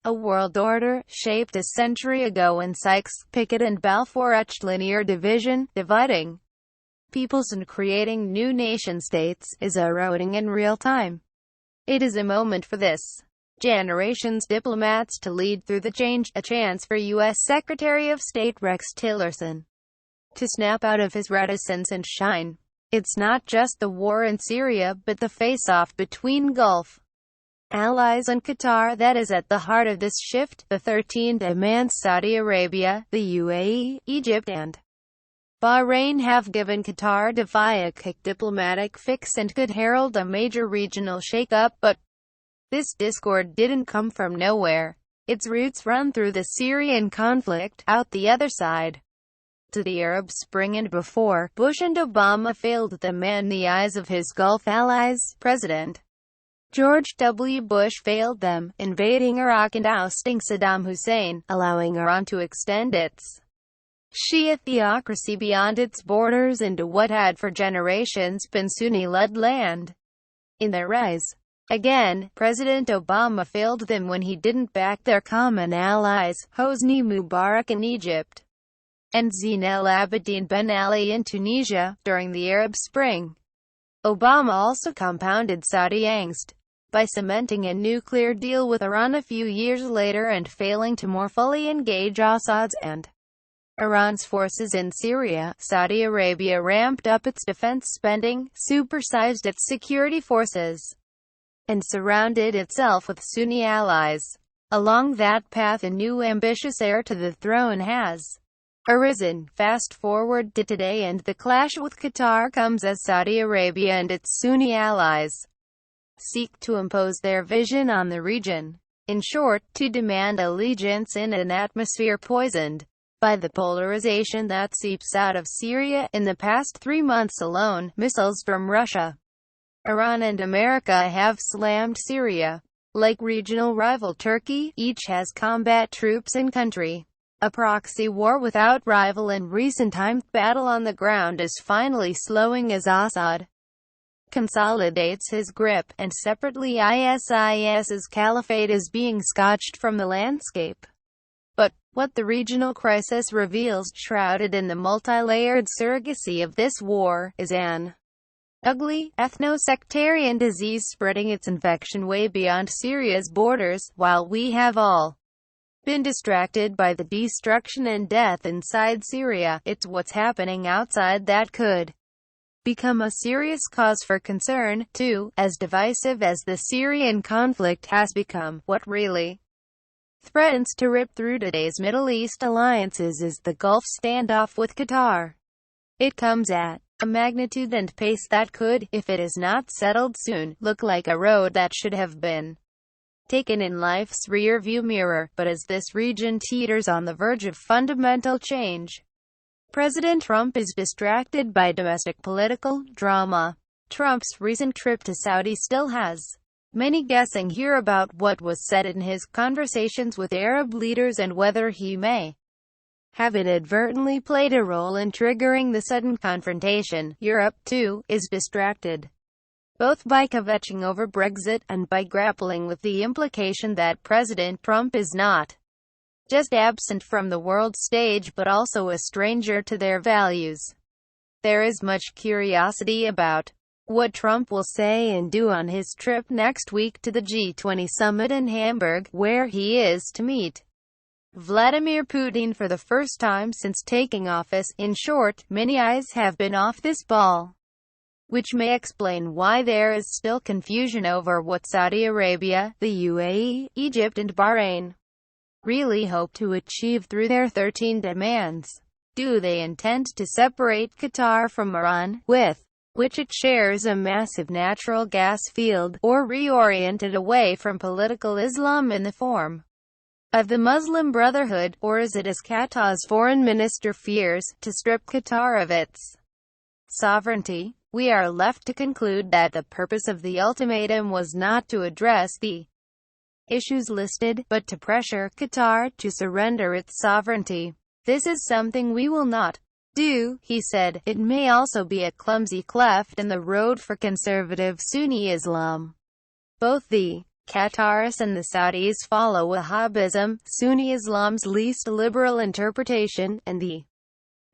A world order, shaped a century ago when Sykes-Picot and Balfour etched linear division, dividing peoples and creating new nation-states, is eroding in real time. It is a moment for this generation's diplomats to lead through the change, a chance for U.S. Secretary of State Rex Tillerson to snap out of his reticence and shine. It's not just the war in Syria, but the face-off between Gulf allies and Qatar that is at the heart of this shift. The 13 demands Saudi Arabia, the UAE, Egypt and Bahrain have given Qatar a quick diplomatic fix and could herald a major regional shake-up, but this discord didn't come from nowhere. Its roots run through the Syrian conflict, out the other side to the Arab Spring, and before Bush and Obama failed them in the eyes of his Gulf allies, President George W. Bush failed them, invading Iraq and ousting Saddam Hussein, allowing Iran to extend its Shia theocracy beyond its borders into what had for generations been Sunni-led land. In their rise again, President Obama failed them when he didn't back their common allies, Hosni Mubarak in Egypt and Zine El Abidine Ben Ali in Tunisia, during the Arab Spring. Obama also compounded Saudi angst by cementing a nuclear deal with Iran a few years later and failing to more fully engage Assad's and Iran's forces in Syria. Saudi Arabia ramped up its defense spending, supersized its security forces, and surrounded itself with Sunni allies. Along that path, a new ambitious heir to the throne has arisen. Fast forward to today, and the clash with Qatar comes as Saudi Arabia and its Sunni allies seek to impose their vision on the region. In short, to demand allegiance in an atmosphere poisoned by the polarization that seeps out of Syria. In the past 3 months alone, missiles from Russia, Iran and America have slammed Syria. Like regional rival Turkey, each has combat troops in country. A proxy war without rival in recent times. Battle on the ground is finally slowing as Assad consolidates his grip, and separately ISIS's caliphate is being scotched from the landscape. But what the regional crisis reveals, shrouded in the multi-layered surrogacy of this war, is an ugly, ethno-sectarian disease spreading its infection way beyond Syria's borders. While we have all been distracted by the destruction and death inside Syria, it's what's happening outside that could become a serious cause for concern, too. As divisive as the Syrian conflict has become, what really threatens to rip through today's Middle East alliances is the Gulf standoff with Qatar. It comes at a magnitude and pace that could, if it is not settled soon, look like a road that should have been taken in life's rear-view mirror. But as this region teeters on the verge of fundamental change, President Trump is distracted by domestic political drama. Trump's recent trip to Saudi still has many guessing here about what was said in his conversations with Arab leaders and whether he may have inadvertently played a role in triggering the sudden confrontation. Europe, too, is distracted, both by kvetching over Brexit, and by grappling with the implication that President Trump is not just absent from the world stage but also a stranger to their values. There is much curiosity about what Trump will say and do on his trip next week to the G20 summit in Hamburg, where he is to meet Vladimir Putin for the first time since taking office. In short, many eyes have been off this ball, which may explain why there is still confusion over what Saudi Arabia, the UAE, Egypt and Bahrain really hope to achieve through their 13 demands. Do they intend to separate Qatar from Iran, with which it shares a massive natural gas field, or reorient it away from political Islam in the form of the Muslim Brotherhood? Or is it, as Qatar's foreign minister fears, to strip Qatar of its sovereignty? We are left to conclude that the purpose of the ultimatum was not to address the issues listed, but to pressure Qatar to surrender its sovereignty. This is something we will not do, he said. It may also be a clumsy cleft in the road for conservative Sunni Islam. Both the Qataris and the Saudis follow Wahhabism, Sunni Islam's least liberal interpretation, and the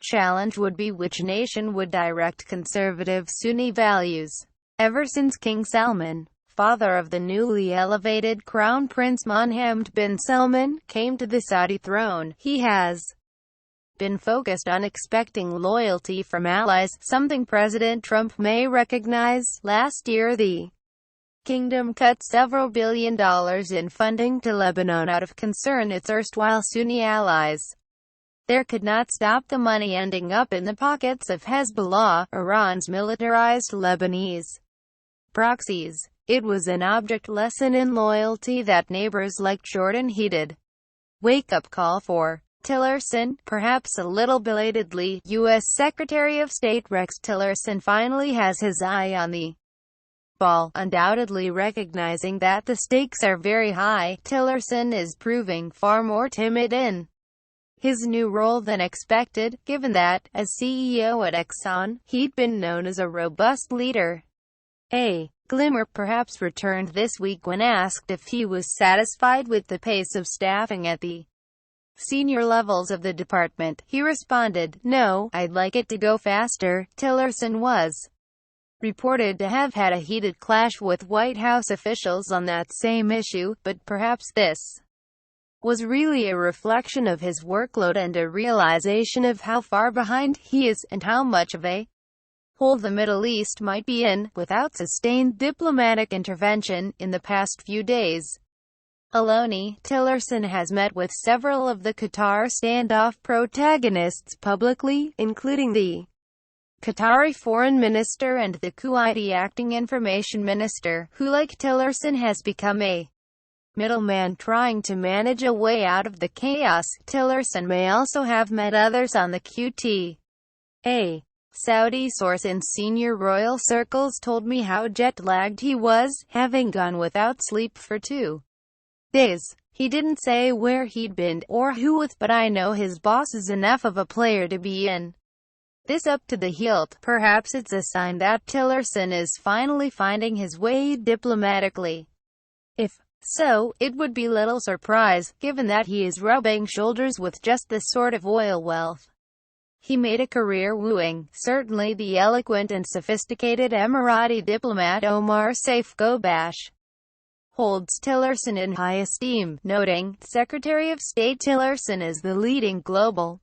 challenge would be which nation would direct conservative Sunni values. Ever since King Salman, father of the newly elevated Crown Prince Mohammed bin Salman, came to the Saudi throne, he has been focused on expecting loyalty from allies, something President Trump may recognize. Last year the kingdom cut several $billions in funding to Lebanon out of concern its erstwhile Sunni allies. There could not stop the money ending up in the pockets of Hezbollah, Iran's militarized Lebanese proxies. It was an object lesson in loyalty that neighbors like Jordan heeded. Wake-up call for Tillerson, perhaps a little belatedly. U.S. Secretary of State Rex Tillerson finally has his eye on the ball, undoubtedly recognizing that the stakes are very high. Tillerson is proving far more timid in his new role than expected, given that, as CEO at Exxon, he'd been known as a robust leader. A glimmer perhaps returned this week when asked if he was satisfied with the pace of staffing at the senior levels of the department. He responded, "No, I'd like it to go faster." Tillerson was reported to have had a heated clash with White House officials on that same issue, but perhaps this was really a reflection of his workload and a realization of how far behind he is, and how much of a hole the Middle East might be in, without sustained diplomatic intervention, in the past few days alone. Tillerson has met with several of the Qatar standoff protagonists publicly, including the Qatari foreign minister and the Kuwaiti acting information minister, who like Tillerson has become a middleman trying to manage a way out of the chaos. Tillerson may also have met others on the QT. A Saudi source in senior royal circles told me how jet-lagged he was, having gone without sleep for 2 days. He didn't say where he'd been, or who with, but I know his boss is enough of a player to be in this up to the hilt. Perhaps it's a sign that Tillerson is finally finding his way diplomatically. If so, it would be little surprise, given that he is rubbing shoulders with just the sort of oil wealth he made a career wooing. Certainly the eloquent and sophisticated Emirati diplomat Omar Saif Gobash holds Tillerson in high esteem, noting, "Secretary of State Tillerson is the leading global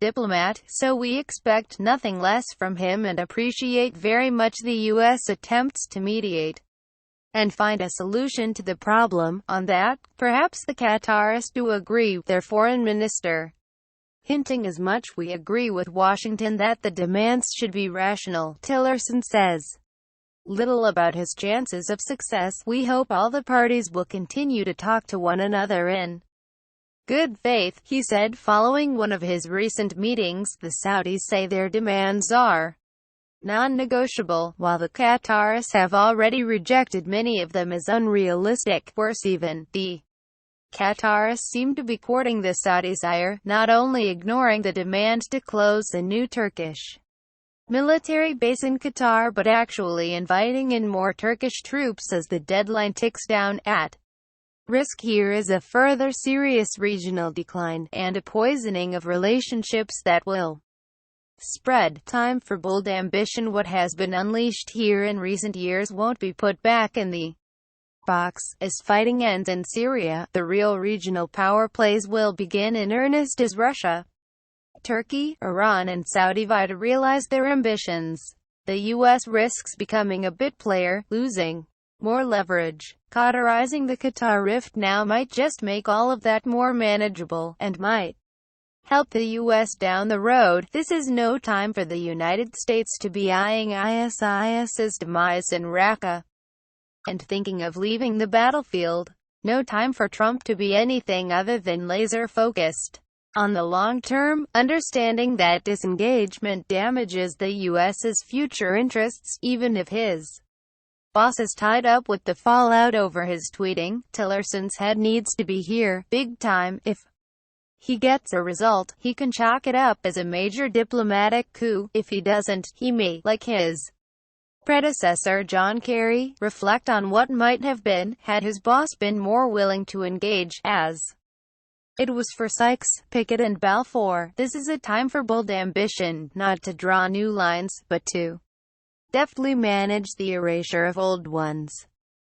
diplomat, so we expect nothing less from him and appreciate very much the U.S. attempts to mediate and find a solution to the problem." On that, perhaps the Qataris do agree, their foreign minister hinting as much. "We agree with Washington that the demands should be rational." Tillerson says little about his chances of success. "We hope all the parties will continue to talk to one another in good faith," he said following one of his recent meetings. The Saudis say their demands are non-negotiable, while the Qataris have already rejected many of them as unrealistic. Worse even, the Qataris seem to be courting the Saudis' ire, not only ignoring the demand to close the new Turkish military base in Qatar, but actually inviting in more Turkish troops as the deadline ticks down. At risk here is a further serious regional decline, and a poisoning of relationships that will spread. Time for bold ambition. What has been unleashed here in recent years won't be put back in the box. As fighting ends in Syria, the real regional power plays will begin in earnest as Russia, Turkey, Iran and Saudi vie to realize their ambitions. The U.S. risks becoming a bit player, losing more leverage. Cauterizing the Qatar rift now might just make all of that more manageable, and might help the U.S. down the road. This is no time for the United States to be eyeing ISIS's demise in Raqqa and thinking of leaving the battlefield. No time for Trump to be anything other than laser-focused on the long term, understanding that disengagement damages the U.S.'s future interests, even if his boss is tied up with the fallout over his tweeting. Tillerson's head needs to be here, big time. If he gets a result, he can chalk it up as a major diplomatic coup. If he doesn't, he may, like his predecessor John Kerry, reflect on what might have been, had his boss been more willing to engage, as it was for Sykes, Pickett and Balfour. This is a time for bold ambition, not to draw new lines, but to deftly manage the erasure of old ones.